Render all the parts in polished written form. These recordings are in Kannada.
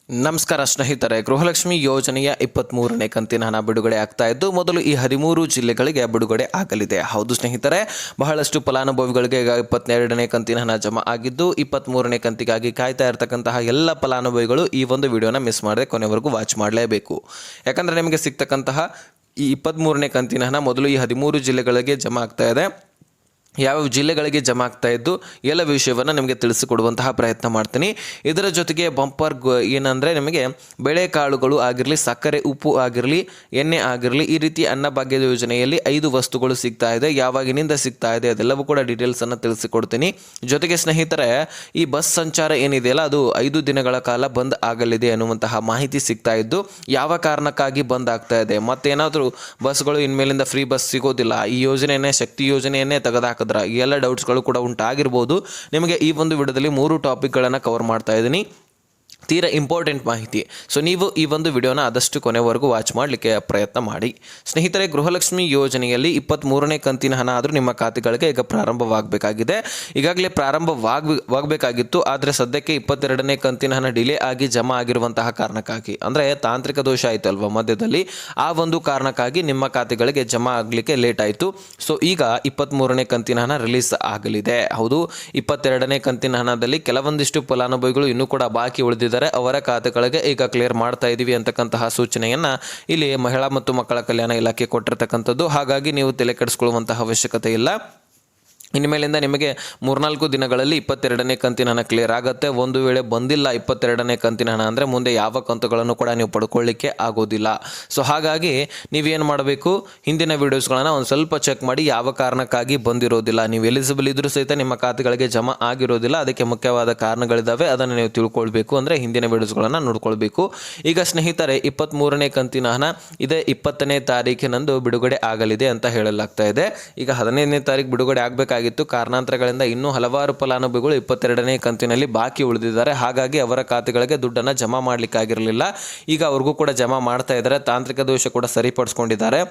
ನಮಸ್ಕಾರ ಸ್ನೇಹಿತರೆ, ಗೃಹಲಕ್ಷ್ಮಿ ಯೋಜನೆಯ 23ನೇ ಕಂತಿನ ಹಣ ಬಿಡುಗಡೆ ಆಗ್ತಾ ಇದ್ದು ಮೊದಲು ಈ 13 ಜಿಲ್ಲೆಗಳಿಗೆ ಬಿಡುಗಡೆ ಆಗಲಿದೆ. ಹೌದು ಸ್ನೇಹಿತರೆ, ಬಹಳಷ್ಟು ಫಲಾನುಭವಿಗಳಿಗೆ ಈಗ 22ನೇ ಕಂತಿನ ಹಣ ಜಮಾ ಆಗಿದ್ದು 23ನೇ ಕಂತಿಗಾಗಿ ಕಾಯ್ತಾ ಇರತಕ್ಕಂತಹ ಎಲ್ಲ ಫಲಾನುಭವಿಗಳು ಈ ಒಂದು ವಿಡಿಯೋನ ಮಿಸ್ ಮಾಡದೆ ಕೊನೆವರೆಗೂ ವಾಚ್ ಮಾಡಲೇಬೇಕು. ಯಾಕಂದರೆ ನಿಮಗೆ ಸಿಗ್ತಕ್ಕಂತಹ ಈ 23ನೇ ಕಂತಿನ ಹಣ ಮೊದಲು ಈ 13 ಜಿಲ್ಲೆಗಳಿಗೆ ಜಮಾ ಆಗ್ತಾ ಇದೆ. ಯಾವ್ಯಾವ ಜಿಲ್ಲೆಗಳಿಗೆ ಜಮಾ ಆಗ್ತಾ ಇದ್ದು ಎಲ್ಲ ವಿಷಯವನ್ನು ನಿಮಗೆ ತಿಳಿಸಿಕೊಡುವಂತಹ ಪ್ರಯತ್ನ ಮಾಡ್ತೀನಿ. ಇದರ ಜೊತೆಗೆ ಬಂಪರ್ ಏನಂದರೆ ನಿಮಗೆ ಬೇಳೆಕಾಳುಗಳು ಆಗಿರಲಿ, ಸಕ್ಕರೆ, ಉಪ್ಪು ಆಗಿರಲಿ, ಎಣ್ಣೆ ಆಗಿರಲಿ, ಈ ರೀತಿ ಅನ್ನಭಾಗ್ಯದ ಯೋಜನೆಯಲ್ಲಿ 5 ವಸ್ತುಗಳು ಸಿಗ್ತಾ ಇದೆ. ಯಾವಾಗಿನಿಂದ ಸಿಗ್ತಾ ಇದೆ ಅದೆಲ್ಲವೂ ಕೂಡ ಡೀಟೇಲ್ಸನ್ನು ತಿಳಿಸಿಕೊಡ್ತೀನಿ. ಜೊತೆಗೆ ಸ್ನೇಹಿತರೆ, ಈ ಬಸ್ ಸಂಚಾರ ಏನಿದೆಯಲ್ಲ ಅದು 5 ದಿನಗಳ ಕಾಲ ಬಂದ್ ಆಗಲಿದೆ ಅನ್ನುವಂತಹ ಮಾಹಿತಿ ಸಿಗ್ತಾ ಇದ್ದು ಯಾವ ಕಾರಣಕ್ಕಾಗಿ ಬಂದ್ ಆಗ್ತಾ ಇದೆ, ಮತ್ತೇನಾದರೂ ಬಸ್ಗಳು ಇನ್ಮೇಲಿಂದ ಫ್ರೀ ಬಸ್ ಸಿಗೋದಿಲ್ಲ, ಈ ಯೋಜನೆಯನ್ನೇ ಶಕ್ತಿ ಯೋಜನೆಯನ್ನೇ ತೆಗೆದುಹಾಕಿದ್ರೆ ಈ ಎಲ್ಲ ಡೌಟ್ಸ್ಗಳು ಕೂಡ ಉಂಟಾಗಿರ್ಬೋದು. ನಿಮಗೆ ಈ ಒಂದು ವಿಡಿಯೋದಲ್ಲಿ 3 ಟಾಪಿಕ್ಗಳನ್ನು ಕವರ್ ಮಾಡ್ತಾ ಇದ್ದೀನಿ, ತೀರಾ ಇಂಪಾರ್ಟೆಂಟ್ ಮಾಹಿತಿ. ಸೊ ನೀವು ಈ ಒಂದು ವಿಡಿಯೋನ ಆದಷ್ಟು ಕೊನೆವರೆಗೂ ವಾಚ್ ಮಾಡಲಿಕ್ಕೆ ಪ್ರಯತ್ನ ಮಾಡಿ. ಸ್ನೇಹಿತರೆ, ಗೃಹಲಕ್ಷ್ಮಿ ಯೋಜನೆಯಲ್ಲಿ 23ನೇ ಕಂತಿನ ಹಣ ಆದರೂ ನಿಮ್ಮ ಖಾತೆಗಳಿಗೆ ಈಗ ಪ್ರಾರಂಭವಾಗಬೇಕಾಗಿದೆ. ಈಗಾಗಲೇ ಪ್ರಾರಂಭವಾಗಬೇಕಾಗಿತ್ತು, ಆದರೆ ಸದ್ಯಕ್ಕೆ 22ನೇ ಕಂತಿನ ಹಣ ಡಿಲೇ ಆಗಿ ಜಮಾ ಆಗಿರುವಂತಹ ಕಾರಣಕ್ಕಾಗಿ, ಅಂದರೆ ತಾಂತ್ರಿಕ ದೋಷ ಆಯಿತು ಅಲ್ವಾ ಮಧ್ಯದಲ್ಲಿ, ಆ ಒಂದು ಕಾರಣಕ್ಕಾಗಿ ನಿಮ್ಮ ಖಾತೆಗಳಿಗೆ ಜಮಾ ಆಗಲಿಕ್ಕೆ ಲೇಟ್ ಆಯಿತು. ಸೊ ಈಗ 23ನೇ ಕಂತಿನ ಹಣ ರಿಲೀಸ್ ಆಗಲಿದೆ. ಹೌದು, 22ನೇ ಕಂತಿನ ಹಣದಲ್ಲಿ ಕೆಲವೊಂದಿಷ್ಟು ಫಲಾನುಭವಿಗಳು ಇನ್ನೂ ಕೂಡ ಬಾಕಿ ಉಳಿದಿದ್ದಾರೆ. ಅವರ ಖಾತೆಗಳಿಗೆ ಈಗ ಕ್ಲಿಯರ್ ಮಾಡ್ತಾ ಇದ್ದೀವಿ ಅಂತಕ್ಕಂತಹ ಸೂಚನೆಯನ್ನು ಇಲ್ಲಿ ಮಹಿಳಾ ಮತ್ತು ಮಕ್ಕಳ ಕಲ್ಯಾಣ ಇಲಾಖೆ ಕೊಟ್ಟಿರ್ತಕ್ಕಂಥದ್ದು. ಹಾಗಾಗಿ ನೀವು ತಲೆ ಕೆಡಿಸ್ಕೊಳ್ಳುವಂತಹ ಅವಶ್ಯಕತೆ ಇಲ್ಲ. ಇನ್ಮೇಲಿಂದ ನಿಮಗೆ 3-4 ದಿನಗಳಲ್ಲಿ 22ನೇ ಕಂತಿನ ಹಣ ಕ್ಲಿಯರ್ ಆಗುತ್ತೆ. ಒಂದು ವೇಳೆ ಬಂದಿಲ್ಲ 22ನೇ ಕಂತಿನ ಹಣ ಅಂದರೆ ಮುಂದೆ ಯಾವ ಕಂತುಗಳನ್ನು ಕೂಡ ನೀವು ಪಡ್ಕೊಳ್ಳಿಕ್ಕೆ ಆಗೋದಿಲ್ಲ. ಸೊ ಹಾಗಾಗಿ ನೀವೇನು ಮಾಡಬೇಕು, ಹಿಂದಿನ ವೀಡಿಯೋಸ್ಗಳನ್ನು ಒಂದು ಸ್ವಲ್ಪ ಚೆಕ್ ಮಾಡಿ ಯಾವ ಕಾರಣಕ್ಕಾಗಿ ಬಂದಿರೋದಿಲ್ಲ, ನೀವು ಎಲಿಜಿಬಲ್ ಇದ್ರೂ ಸಹಿತ ನಿಮ್ಮ ಖಾತೆಗಳಿಗೆ ಜಮಾ ಆಗಿರೋದಿಲ್ಲ, ಅದಕ್ಕೆ ಮುಖ್ಯವಾದ ಕಾರಣಗಳಿದ್ದಾವೆ, ಅದನ್ನು ನೀವು ತಿಳ್ಕೊಳ್ಬೇಕು. ಅಂದರೆ ಹಿಂದಿನ ವೀಡಿಯೋಸ್ಗಳನ್ನು ನೋಡ್ಕೊಳ್ಬೇಕು. ಈಗ ಸ್ನೇಹಿತರೆ, 23ನೇ ಕಂತಿನ ಹಣ ಇದೇ 20ನೇ ತಾರೀಕಿನಂದು ಬಿಡುಗಡೆ ಆಗಲಿದೆ ಅಂತ ಹೇಳಲಾಗ್ತಾ ಇದೆ. ಈಗ 15ನೇ ತಾರೀಕು ಬಿಡುಗಡೆ ಆಗಬೇಕಾಗಿತ್ತು, ಕಾರಣಾಂತರಗಳಿಂದ ಇನ್ನೂ ಹಲವಾರು ಫಲಾನುಭವಿಗಳು 22ನೇ ಕಂತಿನಲ್ಲಿ ಬಾಕಿ ಉಳಿದಿದ್ದಾರೆ. ಹಾಗಾಗಿ ಅವರ ಖಾತೆಗಳಿಗೆ ದುಡ್ಡನ್ನು ಜಮಾ ಮಾಡಲಿಕ್ಕಾಗಿರಲಿಲ್ಲ. ಈಗ ಅವ್ರಿಗೂ ಕೂಡ ಜಮಾ ಮಾಡ್ತಾ ಇದ್ದಾರೆ, ತಾಂತ್ರಿಕ ದೋಷ ಕೂಡ ಸರಿಪಡಿಸ್ಕೊಂಡಿದ್ದಾರೆ.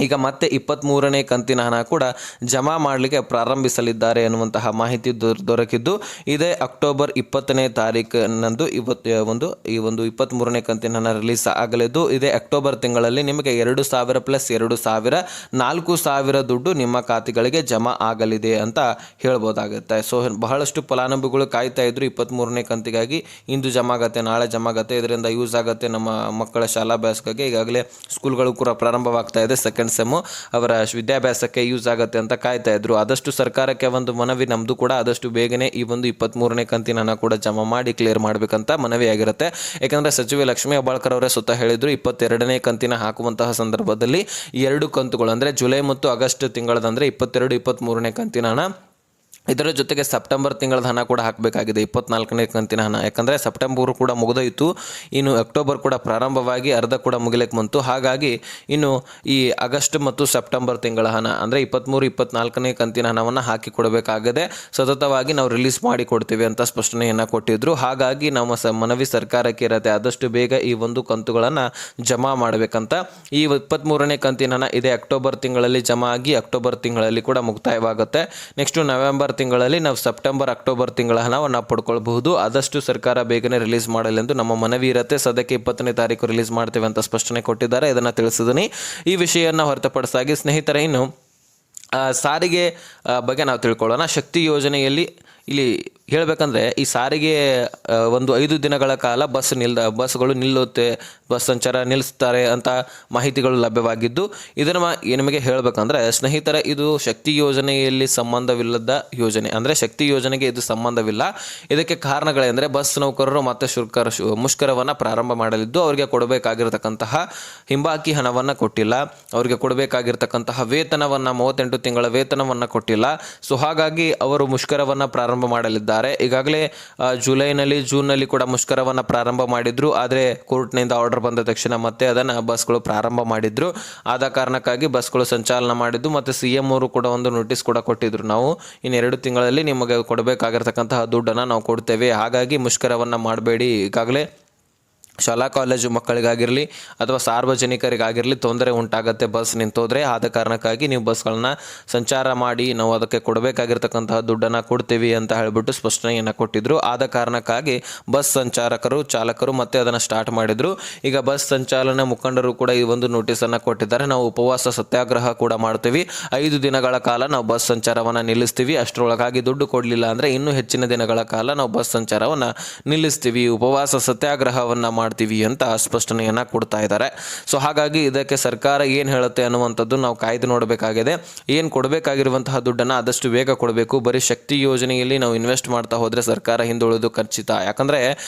ಈಗ ಮತ್ತೆ 23ನೇ ಕಂತಿನ ಹಣ ಕೂಡ ಜಮಾ ಮಾಡಲಿಕ್ಕೆ ಪ್ರಾರಂಭಿಸಲಿದ್ದಾರೆ ಎನ್ನುವಂತಹ ಮಾಹಿತಿ ದೊರಕಿದ್ದು ಇದೇ ಅಕ್ಟೋಬರ್ 20ನೇ ತಾರೀಕಿನಂದು ಈ ಒಂದು 23ನೇ ಕಂತಿನ ಹಣ ರಿಲೀಸ್ ಆಗಲಿದ್ದು ಇದೇ ಅಕ್ಟೋಬರ್ ತಿಂಗಳಲ್ಲಿ ನಿಮಗೆ 2,000 + 2,000 4,000 ದುಡ್ಡು ನಿಮ್ಮ ಖಾತೆಗಳಿಗೆ ಜಮಾ ಆಗಲಿದೆ ಅಂತ ಹೇಳ್ಬೋದಾಗುತ್ತೆ. ಸೊ ಬಹಳಷ್ಟು ಫಲಾನುಭವಿಗಳು ಕಾಯ್ತಾ ಇದ್ರು 23ನೇ ಕಂತಿಗಾಗಿ. ಇಂದು ಜಮಾ ಆಗುತ್ತೆ, ನಾಳೆ ಜಮಾ ಆಗುತ್ತೆ, ಇದರಿಂದ ಯೂಸ್ ಆಗುತ್ತೆ ನಮ್ಮ ಮಕ್ಕಳ ಶಾಲಾಭ್ಯಾಸಕ್ಕೆ. ಈಗಾಗಲೇ ಸ್ಕೂಲ್ಗಳು ಕೂಡ ಪ್ರಾರಂಭವಾಗ್ತಾ ಇದೆ, ಸೆಕೆಂಡ್ ಸೆಮ್ಮು, ಅವರ ವಿದ್ಯಾಭ್ಯಾಸಕ್ಕೆ ಯೂಸ್ ಆಗುತ್ತೆ ಅಂತ ಕಾಯ್ತಾ ಇದ್ರು. ಆದಷ್ಟು ಸರ್ಕಾರಕ್ಕೆ ಒಂದು ಮನವಿ ನಮ್ಮದು ಕೂಡ, ಆದಷ್ಟು ಬೇಗನೆ ಈ ಒಂದು 23ನೇ ಕಂತಿನ ಹಣ ಕೂಡ ಜಮಾ ಮಾಡಿ ಕ್ಲಿಯರ್ ಮಾಡಬೇಕಂತ ಮನವಿ ಆಗಿರುತ್ತೆ. ಯಾಕಂದರೆ ಸಚಿವೆ ಲಕ್ಷ್ಮೀ ಹೆಬ್ಬಾಳ್ಕರ್ ಅವರೇ ಸ್ವತಃ ಹೇಳಿದ್ರು 22ನೇ ಕಂತಿನ ಹಾಕುವಂತಹ ಸಂದರ್ಭದಲ್ಲಿ 2 ಕಂತುಗಳು ಅಂದರೆ ಜುಲೈ ಮತ್ತು ಆಗಸ್ಟ್ ತಿಂಗಳದಂದರೆ 22, 23ನೇ ಕಂತಿನ ಹಣ, ಇದರ ಜೊತೆಗೆ ಸೆಪ್ಟೆಂಬರ್ ತಿಂಗಳದ ಹಣ ಕೂಡ ಹಾಕಬೇಕಾಗಿದೆ, 24ನೇ ಕಂತಿನ ಹಣ. ಯಾಕಂದರೆ ಸೆಪ್ಟೆಂಬರ್ ಕೂಡ ಮುಗಿದೋಯಿತು, ಇನ್ನು ಅಕ್ಟೋಬರ್ ಕೂಡ ಪ್ರಾರಂಭವಾಗಿ ಅರ್ಧ ಕೂಡ ಮುಗಿಲಿಕ್ಕೆ ಬಂತು. ಹಾಗಾಗಿ ಇನ್ನು ಈ ಆಗಸ್ಟ್ ಮತ್ತು ಸೆಪ್ಟೆಂಬರ್ ತಿಂಗಳ ಹಣ ಅಂದರೆ 23, 24ನೇ ಕಂತಿನ ಹಣವನ್ನು ಹಾಕಿ ಕೊಡಬೇಕಾಗಿದೆ. ಸತತವಾಗಿ ನಾವು ರಿಲೀಸ್ ಮಾಡಿ ಕೊಡ್ತೀವಿ ಅಂತ ಸ್ಪಷ್ಟನೆಯನ್ನು ಕೊಟ್ಟಿದ್ದರು. ಹಾಗಾಗಿ ನಮ್ಮ ಮನವಿ ಸರ್ಕಾರಕ್ಕೆ ಇರುತ್ತೆ, ಆದಷ್ಟು ಬೇಗ ಈ ಒಂದು ಕಂತುಗಳನ್ನು ಜಮಾ ಮಾಡಬೇಕಂತ. ಈ 23ನೇ ಕಂತಿನ ಹಣ ಇದೇ ಅಕ್ಟೋಬರ್ ತಿಂಗಳಲ್ಲಿ ಜಮಾ ಆಗಿ ಅಕ್ಟೋಬರ್ ತಿಂಗಳಲ್ಲಿ ಕೂಡ ಮುಕ್ತಾಯವಾಗುತ್ತೆ. ನೆಕ್ಸ್ಟು ನವೆಂಬರ್ ತಿಂಗಳಲ್ಲಿ ನಾವು ಸೆಪ್ಟೆಂಬರ್, ಅಕ್ಟೋಬರ್ ತಿಂಗಳ ಹಣವನ್ನು ಪಡ್ಕೊಳ್ಬಹುದು. ಆದಷ್ಟು ಸರ್ಕಾರ ಬೇಗನೆ ರಿಲೀಸ್ ಮಾಡಲೆಂದು ನಮ್ಮ ಮನವಿ ಇರುತ್ತೆ. ಸದ್ಯಕ್ಕೆ 20ನೇ ತಾರೀಕು ರಿಲೀಸ್ ಮಾಡ್ತೇವೆ ಅಂತ ಸ್ಪಷ್ಟನೆ ಕೊಟ್ಟಿದ್ದಾರೆ, ಇದನ್ನು ತಿಳಿಸಿದ್ದೀನಿ. ಈ ವಿಷಯವನ್ನು ಹೊರತುಪಡಿಸಾಗಿ ಸ್ನೇಹಿತರೆ, ಇನ್ನು ಸಾರಿಗೆ ಬಗ್ಗೆ ನಾವು ತಿಳ್ಕೊಳ್ಳೋಣ. ಶಕ್ತಿ ಯೋಜನೆಯಲ್ಲಿ ಇಲ್ಲಿ ಹೇಳಬೇಕಂದ್ರೆ ಈ ಸಾರಿಗೆ ಒಂದು 5 ದಿನಗಳ ಕಾಲ ಬಸ್ಗಳು ನಿಲ್ಲುತ್ತೆ, ಬಸ್ ಸಂಚಾರ ನಿಲ್ಲಿಸ್ತಾರೆ ಅಂತ ಮಾಹಿತಿಗಳು ಲಭ್ಯವಾಗಿದ್ದು, ಇದನ್ನು ನಿಮಗೆ ಹೇಳಬೇಕಂದ್ರೆ ಸ್ನೇಹಿತರೆ, ಇದು ಶಕ್ತಿ ಯೋಜನೆಯಲ್ಲಿ ಸಂಬಂಧವಿಲ್ಲದ ಯೋಜನೆ. ಅಂದರೆ ಶಕ್ತಿ ಯೋಜನೆಗೆ ಇದು ಸಂಬಂಧವಿಲ್ಲ. ಇದಕ್ಕೆ ಕಾರಣಗಳೆಂದರೆ ಬಸ್ ನೌಕರರು ಮತ್ತು ಮುಷ್ಕರವನ್ನು ಪ್ರಾರಂಭ ಮಾಡಲಿದ್ದು ಅವರಿಗೆ ಕೊಡಬೇಕಾಗಿರತಕ್ಕಂತಹ ಹಿಂಬಾಕಿ ಹಣವನ್ನು ಕೊಟ್ಟಿಲ್ಲ, ಅವರಿಗೆ ಕೊಡಬೇಕಾಗಿರ್ತಕ್ಕಂತಹ ವೇತನವನ್ನು 38 ತಿಂಗಳ ವೇತನವನ್ನು ಕೊಟ್ಟಿಲ್ಲ. ಸೊ ಹಾಗಾಗಿ ಅವರು ಮುಷ್ಕರವನ್ನು ಪ್ರಾರಂಭ ಮಾಡಲಿದ್ದಾರೆ. ಈಗಾಗಲೇ ಜೂನ್ನಲ್ಲಿ ಕೂಡ ಮುಷ್ಕರವನ್ನು ಪ್ರಾರಂಭ ಮಾಡಿದ್ರು, ಆದರೆ ಕೋರ್ಟ್ನಿಂದ ಆರ್ಡರ್ ಬಂದ ತಕ್ಷಣ ಮತ್ತೆ ಅದನ್ನು ಬಸ್ಗಳು ಪ್ರಾರಂಭ ಮಾಡಿದ್ರು. ಆದ ಕಾರಣಕ್ಕಾಗಿ ಬಸ್ಗಳು ಸಂಚಾಲನ ಮಾಡಿದ್ದು ಮತ್ತು CM ಅವರು ಕೂಡ ಒಂದು ನೋಟಿಸ್ ಕೂಡ ಕೊಟ್ಟಿದ್ರು, ನಾವು ಇನ್ನು 2 ತಿಂಗಳಲ್ಲಿ ನಿಮಗೆ ಕೊಡಬೇಕಾಗಿರ್ತಕ್ಕಂತಹ ದುಡ್ಡನ್ನು ನಾವು ಕೊಡ್ತೇವೆ, ಹಾಗಾಗಿ ಮುಷ್ಕರವನ್ನು ಮಾಡಬೇಡಿ. ಈಗಾಗಲೇ ಶಾಲಾ ಕಾಲೇಜು ಮಕ್ಕಳಿಗಾಗಿರಲಿ ಅಥವಾ ಸಾರ್ವಜನಿಕರಿಗಾಗಿರಲಿ ತೊಂದರೆ ಉಂಟಾಗುತ್ತೆ ಬಸ್ ನಿಂತೋದ್ರೆ. ಆದ ಕಾರಣಕ್ಕಾಗಿ ನೀವು ಬಸ್ಗಳನ್ನ ಸಂಚಾರ ಮಾಡಿ ನಾವು ಅದಕ್ಕೆ ಕೊಡಬೇಕಾಗಿರ್ತಕ್ಕಂತಹ ದುಡ್ಡನ್ನು ಕೊಡ್ತೀವಿ ಅಂತ ಹೇಳಿಬಿಟ್ಟು ಸ್ಪಷ್ಟನೆಯನ್ನು ಕೊಟ್ಟಿದ್ದರು. ಆದ ಕಾರಣಕ್ಕಾಗಿ ಬಸ್ ಸಂಚಾರಕರು ಚಾಲಕರು ಮತ್ತೆ ಅದನ್ನು ಸ್ಟಾರ್ಟ್ ಮಾಡಿದರು. ಈಗ ಬಸ್ ಸಂಚಾಲನೆ ಮುಖಂಡರು ಕೂಡ ಈ ಒಂದು ನೋಟಿಸನ್ನು ಕೊಟ್ಟಿದ್ದಾರೆ. ನಾವು ಉಪವಾಸ ಸತ್ಯಾಗ್ರಹ ಕೂಡ ಮಾಡ್ತೀವಿ, 5 ದಿನಗಳ ಕಾಲ ನಾವು ಬಸ್ ಸಂಚಾರವನ್ನು ನಿಲ್ಲಿಸ್ತೀವಿ, ಅಷ್ಟರೊಳಗಾಗಿ ದುಡ್ಡು ಕೊಡಲಿಲ್ಲ ಅಂದರೆ ಇನ್ನೂ ಹೆಚ್ಚಿನ ದಿನಗಳ ಕಾಲ ನಾವು ಬಸ್ ಸಂಚಾರವನ್ನು ನಿಲ್ಲಿಸ್ತೀವಿ, ಉಪವಾಸ ಸತ್ಯಾಗ್ರಹವನ್ನು ಮಾಡ್ತೀವಿ ಅಂತ ಸ್ಪಷ್ಟನೆಯನ್ನು ಕೊಡ್ತಾ ಇದ್ದಾರೆ. ಸೊ ಹಾಗಾಗಿ ಇದಕ್ಕೆ ಸರ್ಕಾರ ಏನು ಹೇಳುತ್ತೆ ಅನ್ನುವಂಥದ್ದು ನಾವು ಕಾಯ್ದು ನೋಡಬೇಕಾಗಿದೆ. ಏನು ಕೊಡಬೇಕಾಗಿರುವಂತಹ ದುಡ್ಡನ್ನು ಆದಷ್ಟು ಬೇಗ ಕೊಡಬೇಕು. ಬರೀ ಶಕ್ತಿ ಯೋಜನೆಯಲ್ಲಿ ನಾವು ಇನ್ವೆಸ್ಟ್ ಮಾಡ್ತಾ ಹೋದರೆ ಸರ್ಕಾರ ಹಿಂದುಳಿದು ಖಚಿತ. ಯಾಕಂದರೆ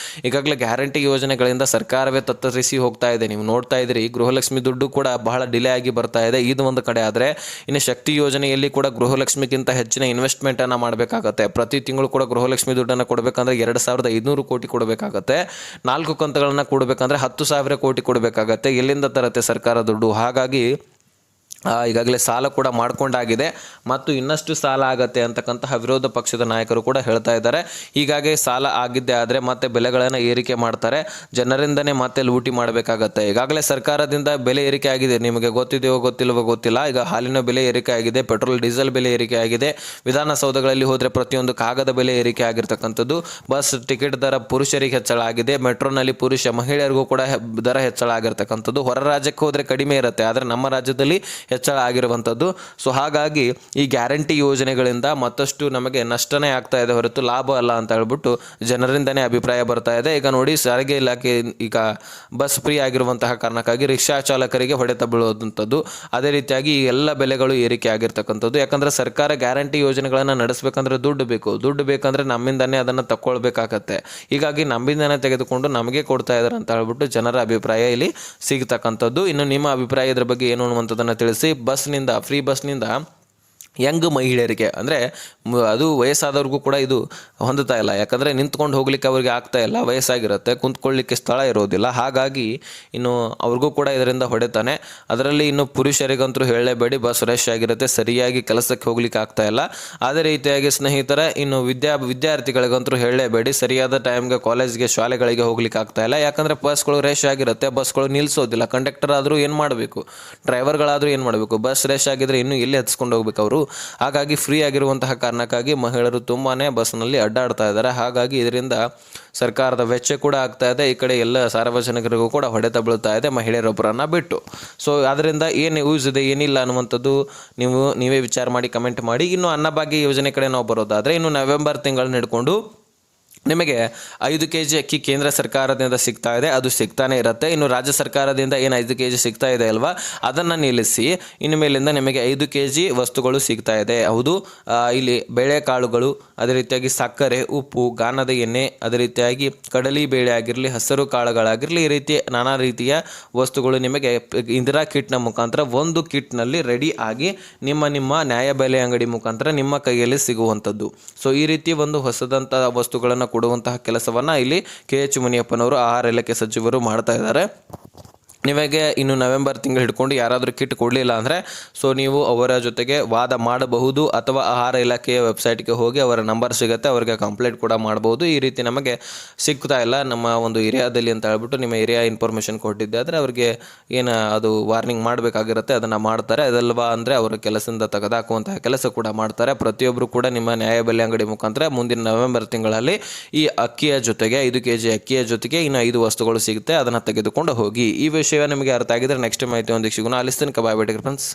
ಈಗಾಗಲೇ ಗ್ಯಾರಂಟಿ ಯೋಜನೆಗಳಿಂದ ಸರ್ಕಾರವೇ ತತ್ತರಿಸಿ ಹೋಗ್ತಾ ಇದೆ. ನೀವು ನೋಡ್ತಾ ಇದ್ದೀರಿ, ಗೃಹಲಕ್ಷ್ಮಿ ದುಡ್ಡು ಕೂಡ ಬಹಳ ಡಿಲೇ ಆಗಿ ಬರ್ತಾ ಇದೆ. ಇದು ಒಂದು ಕಡೆ ಆದರೆ ಇನ್ನು ಶಕ್ತಿ ಯೋಜನೆಯಲ್ಲಿ ಕೂಡ ಗೃಹಲಕ್ಷ್ಮಿಗಿಂತ ಹೆಚ್ಚಿನ ಇನ್ವೆಸ್ಟ್ಮೆಂಟನ್ನು ಮಾಡಬೇಕಾಗತ್ತೆ. ಪ್ರತಿ ತಿಂಗಳು ಕೂಡ ಗೃಹಲಕ್ಷ್ಮಿ ದುಡ್ಡನ್ನು ಕೊಡಬೇಕಂದ್ರೆ 2,500 ಕೋಟಿ ಕೊಡಬೇಕಾಗತ್ತೆ. 4 ಕಂತುಗಳನ್ನು ಕೊಡಬೇಕಂದ್ರೆ 10,000 ಕೋಟಿ ಕೊಡಬೇಕಾಗತ್ತೆ. ಎಲ್ಲಿಂದ ತರುತ್ತೆ ಸರ್ಕಾರ ದುಡ್ಡು? ಹಾಗಾಗಿ ಈಗಾಗಲೇ ಸಾಲ ಕೂಡ ಮಾಡ್ಕೊಂಡಾಗಿದೆ ಮತ್ತು ಇನ್ನಷ್ಟು ಸಾಲ ಆಗತ್ತೆ ಅಂತಕ್ಕಂತಹ ವಿರೋಧ ಪಕ್ಷದ ನಾಯಕರು ಕೂಡ ಹೇಳ್ತಾ ಇದ್ದಾರೆ. ಹೀಗಾಗಿ ಸಾಲ ಆಗಿದ್ದೇ ಆದರೆ ಮತ್ತೆ ಬೆಲೆಗಳನ್ನು ಏರಿಕೆ ಮಾಡ್ತಾರೆ, ಜನರಿಂದನೇ ಮತ್ತೆ ಲೂಟಿ ಮಾಡಬೇಕಾಗತ್ತೆ. ಈಗಾಗಲೇ ಸರ್ಕಾರದಿಂದ ಬೆಲೆ ಏರಿಕೆ ಆಗಿದೆ, ನಿಮಗೆ ಗೊತ್ತಿದೆಯೋ ಗೊತ್ತಿಲ್ಲವೋ ಗೊತ್ತಿಲ್ಲ. ಈಗ ಹಾಲಿನ ಬೆಲೆ ಏರಿಕೆ ಆಗಿದೆ, ಪೆಟ್ರೋಲ್ ಡೀಸೆಲ್ ಬೆಲೆ ಏರಿಕೆ ಆಗಿದೆ, ವಿಧಾನಸೌಧಗಳಲ್ಲಿ ಹೋದರೆ ಪ್ರತಿಯೊಂದು ಕಾಗದ ಬೆಲೆ ಏರಿಕೆ ಆಗಿರ್ತಕ್ಕಂಥದ್ದು, ಬಸ್ ಟಿಕೆಟ್ ದರ ಪುರುಷರಿಗೆ ಹೆಚ್ಚಳ ಆಗಿದೆ, ಮೆಟ್ರೋನಲ್ಲಿ ಮಹಿಳೆಯರಿಗೂ ಕೂಡ ದರ ಹೆಚ್ಚಳ ಆಗಿರ್ತಕ್ಕಂಥದ್ದು. ಹೊರ ರಾಜ್ಯಕ್ಕೆ ಹೋದರೆ ಕಡಿಮೆ ಇರುತ್ತೆ, ಆದರೆ ನಮ್ಮ ರಾಜ್ಯದಲ್ಲಿ ಹೆಚ್ಚಳ ಆಗಿರುವಂಥದ್ದು. ಸೊ ಹಾಗಾಗಿ ಈ ಗ್ಯಾರಂಟಿ ಯೋಜನೆಗಳಿಂದ ಮತ್ತಷ್ಟು ನಮಗೆ ನಷ್ಟನೇ ಆಗ್ತಾ ಇದೆ ಹೊರತು ಲಾಭ ಅಲ್ಲ ಅಂತ ಹೇಳ್ಬಿಟ್ಟು ಜನರಿಂದನೇ ಅಭಿಪ್ರಾಯ ಬರ್ತಾ ಇದೆ. ಈಗ ನೋಡಿ, ಸಾರಿಗೆ ಇಲಾಖೆ ಈಗ ಬಸ್ ಫ್ರೀ ಆಗಿರುವಂತಹ ಕಾರಣಕ್ಕಾಗಿ ರಿಕ್ಷಾ ಚಾಲಕರಿಗೆ ಹೊಡೆತ ಬೀಳುವಂಥದ್ದು, ಅದೇ ರೀತಿಯಾಗಿ ಈ ಎಲ್ಲ ಬೆಲೆಗಳು ಏರಿಕೆ ಆಗಿರ್ತಕ್ಕಂಥದ್ದು. ಯಾಕಂದರೆ ಸರ್ಕಾರ ಗ್ಯಾರಂಟಿ ಯೋಜನೆಗಳನ್ನು ನಡೆಸಬೇಕಂದ್ರೆ ದುಡ್ಡು ಬೇಕಂದ್ರೆ ನಮ್ಮಿಂದನೇ ಅದನ್ನು ತಗೊಳ್ಬೇಕಾಗತ್ತೆ. ಹೀಗಾಗಿ ನಮ್ಮಿಂದನೇ ತೆಗೆದುಕೊಂಡು ನಮಗೆ ಕೊಡ್ತಾ ಇದ್ದಾರೆ ಅಂತ ಹೇಳ್ಬಿಟ್ಟು ಜನರ ಅಭಿಪ್ರಾಯ ಇಲ್ಲಿ ಸಿಗ್ತಕ್ಕಂಥದ್ದು. ಇನ್ನು ನಿಮ್ಮ ಅಭಿಪ್ರಾಯ ಇದ್ರ ಬಗ್ಗೆ ಏನು ಅನ್ನುವಂಥದ್ದನ್ನು ತಿಳಿಸಿ. ಫ್ರೀ ಬಸ್ನಿಂದ ಯಂಗ್ ಮಹಿಳೆಯರಿಗೆ ಅಂದರೆ ಅದು ವಯಸ್ಸಾದವ್ರಿಗೂ ಕೂಡ ಇದು ಹೊಂದುತ್ತಾ ಇಲ್ಲ. ಯಾಕಂದರೆ ನಿಂತ್ಕೊಂಡು ಹೋಗ್ಲಿಕ್ಕೆ ಅವ್ರಿಗೆ ಆಗ್ತಾ ಇಲ್ಲ, ವಯಸ್ಸಾಗಿರುತ್ತೆ, ಕುಂತ್ಕೊಳ್ಳಿಕ್ಕೆ ಸ್ಥಳ ಇರೋದಿಲ್ಲ. ಹಾಗಾಗಿ ಇನ್ನು ಅವ್ರಿಗೂ ಕೂಡ ಇದರಿಂದ ಹೊಡೆತಾನೆ. ಅದರಲ್ಲಿ ಇನ್ನು ಪುರುಷರಿಗಂತೂ ಹೇಳಲೇಬೇಡಿ, ಬಸ್ ರಶ್ ಆಗಿರುತ್ತೆ, ಸರಿಯಾಗಿ ಕೆಲಸಕ್ಕೆ ಹೋಗ್ಲಿಕ್ಕೆ ಆಗ್ತಾ ಇಲ್ಲ. ಅದೇ ರೀತಿಯಾಗಿ ಸ್ನೇಹಿತರೆ, ಇನ್ನು ವಿದ್ಯಾರ್ಥಿಗಳಿಗಂತೂ ಹೇಳಲೇಬೇಡಿ, ಸರಿಯಾದ ಟೈಮ್ಗೆ ಕಾಲೇಜ್ಗೆ ಶಾಲೆಗಳಿಗೆ ಹೋಗ್ಲಿಕ್ಕೆ ಆಗ್ತಾ ಇಲ್ಲ. ಯಾಕಂದರೆ ಬಸ್ಗಳು ರಶ್ ಆಗಿರುತ್ತೆ, ಬಸ್ಗಳು ನಿಲ್ಲಿಸೋದಿಲ್ಲ. ಕಂಡಕ್ಟರ್ ಆದರೂ ಏನು ಮಾಡಬೇಕು, ಡ್ರೈವರ್ಗಳಾದರೂ ಏನು ಮಾಡಬೇಕು? ಬಸ್ ರಶ್ ಆಗಿದ್ರೆ ಇನ್ನೂ ಎಲ್ಲಿ ಹತ್ಸ್ಕೊಂಡು ಹೋಗ್ಬೇಕು ಅವರು? ಹಾಗಾಗಿ ಫ್ರೀ ಆಗಿರುವಂತಹ ಕಾರಣಕ್ಕಾಗಿ ಮಹಿಳೆಯರು ತುಂಬಾ ಬಸ್ನಲ್ಲಿ ಅಡ್ಡಾಡ್ತಾ ಇದ್ದಾರೆ. ಹಾಗಾಗಿ ಇದರಿಂದ ಸರ್ಕಾರದ ವೆಚ್ಚ ಕೂಡ ಆಗ್ತಾ ಇದೆ, ಈ ಕಡೆ ಎಲ್ಲ ಸಾರ್ವಜನಿಕರಿಗೂ ಕೂಡ ಹೊಡೆತ ಬೀಳ್ತಾ ಇದೆ, ಮಹಿಳೆಯರೊಬ್ಬರನ್ನು ಬಿಟ್ಟು. ಸೊ ಅದರಿಂದ ಏನು ಯೂಸ್ ಇದೆ ಏನಿಲ್ಲ ಅನ್ನುವಂಥದ್ದು ನೀವೇ ವಿಚಾರ ಮಾಡಿ ಕಮೆಂಟ್ ಮಾಡಿ. ಇನ್ನು ಅನ್ನಭಾಗ್ಯ ಯೋಜನೆ ಕಡೆ ನಾವು ಬರೋದಾದರೆ, ಇನ್ನು ನವೆಂಬರ್ ತಿಂಗಳನ್ನ ಹಿಡ್ಕೊಂಡು ನಿಮಗೆ 5 kg ಅಕ್ಕಿ ಕೇಂದ್ರ ಸರ್ಕಾರದಿಂದ ಸಿಗ್ತಾ ಇದೆ, ಅದು ಸಿಗ್ತಾನೆ ಇರುತ್ತೆ. ಇನ್ನು ರಾಜ್ಯ ಸರ್ಕಾರದಿಂದ ಏನು 5 kg ಸಿಗ್ತಾ ಇದೆ ಅಲ್ವಾ, ಅದನ್ನು ನಿಲ್ಲಿಸಿ ಇನ್ನು ಮೇಲಿಂದ ನಿಮಗೆ 5 kg ವಸ್ತುಗಳು ಸಿಗ್ತಾ ಇದೆ. ಹೌದು, ಇಲ್ಲಿ ಬೇಳೆಕಾಳುಗಳು, ಅದೇ ರೀತಿಯಾಗಿ ಸಕ್ಕರೆ, ಉಪ್ಪು, ಗಾಣದ ಎಣ್ಣೆ, ಅದೇ ರೀತಿಯಾಗಿ ಕಡಲಿ ಬೇಳೆ ಆಗಿರಲಿ, ಹಸಿರು ಕಾಳುಗಳಾಗಿರಲಿ, ಈ ರೀತಿ ನಾನಾ ರೀತಿಯ ವಸ್ತುಗಳು ನಿಮಗೆ ಇಂದಿರಾ ಕಿಟ್ನ ಮುಖಾಂತರ ಒಂದು ಕಿಟ್ನಲ್ಲಿ ರೆಡಿ ಆಗಿ ನಿಮ್ಮ ನ್ಯಾಯಬೆಲೆ ಅಂಗಡಿ ಮುಖಾಂತರ ನಿಮ್ಮ ಕೈಯಲ್ಲಿ ಸಿಗುವಂಥದ್ದು. ಸೊ ಈ ರೀತಿ ಒಂದು ಹೊಸದಂಥ ವಸ್ತುಗಳನ್ನು ಕೊಡುವಂತಹ ಕೆಲಸವನ್ನು ಇಲ್ಲಿ KH ಮುನಿಯಪ್ಪನವರು ಆಹಾರ ಇಲಾಖೆ ಸಚಿವರು ಮಾಡ್ತಾ ಇದ್ದಾರೆ. ನಿಮಗೆ ಇನ್ನು ನವೆಂಬರ್ ತಿಂಗಳು ಹಿಡ್ಕೊಂಡು ಯಾರಾದರೂ ಕಿಟ್ ಕೊಡಲಿಲ್ಲ ಅಂದರೆ ಸೊ ನೀವು ಅವರ ಜೊತೆಗೆ ವಾದ ಮಾಡಬಹುದು, ಅಥವಾ ಆಹಾರ ಇಲಾಖೆಯ ವೆಬ್ಸೈಟ್ಗೆ ಹೋಗಿ ಅವರ ನಂಬರ್ ಸಿಗುತ್ತೆ, ಅವರಿಗೆ ಕಂಪ್ಲೇಂಟ್ ಕೂಡ ಮಾಡ್ಬೋದು. ಈ ರೀತಿ ನಮಗೆ ಸಿಗ್ತಾ ಇಲ್ಲ ನಮ್ಮ ಒಂದು ಏರಿಯಾದಲ್ಲಿ ಅಂತ ಹೇಳ್ಬಿಟ್ಟು ನಿಮ್ಮ ಏರಿಯಾ ಇನ್ಫಾರ್ಮೇಷನ್ ಕೊಟ್ಟಿದ್ದೆ ಆದರೆ ಅವರಿಗೆ ಏನು ಅದು ವಾರ್ನಿಂಗ್ ಮಾಡಬೇಕಾಗಿರುತ್ತೆ, ಅದನ್ನು ಮಾಡ್ತಾರೆ. ಅದಲ್ವಾ ಅಂದರೆ ಅವರ ಕೆಲಸದಿಂದ ತೆಗೆದುಹಾಕುವಂತಹ ಕೆಲಸ ಕೂಡ ಮಾಡ್ತಾರೆ. ಪ್ರತಿಯೊಬ್ಬರು ಕೂಡ ನಿಮ್ಮ ನ್ಯಾಯಬೆಲೆ ಅಂಗಡಿ ಮುಖಾಂತರ ಮುಂದಿನ ನವೆಂಬರ್ ತಿಂಗಳಲ್ಲಿ ಈ ಅಕ್ಕಿಯ ಜೊತೆಗೆ 5 kg ಅಕ್ಕಿಯ ಜೊತೆಗೆ ಇನ್ನು 5 ವಸ್ತುಗಳು ಸಿಗುತ್ತೆ, ಅದನ್ನು ತೆಗೆದುಕೊಂಡು ಹೋಗಿ. ಈ ವಿಷಯ ನಿಮಗೆ ಅರ್ಥ ಆಗಿದ್ರೆ ನೆಕ್ಸ್ಟ್ ಮಾಹಿತಿ ಒಂದಿಗೆ ಸಿಗೋಣ. ಅಲ್ಲಿಸ್ತೇನೆ, ಬಾಯ್ ಬಾಯ್ ಫ್ರೆಂಡ್ಸ್.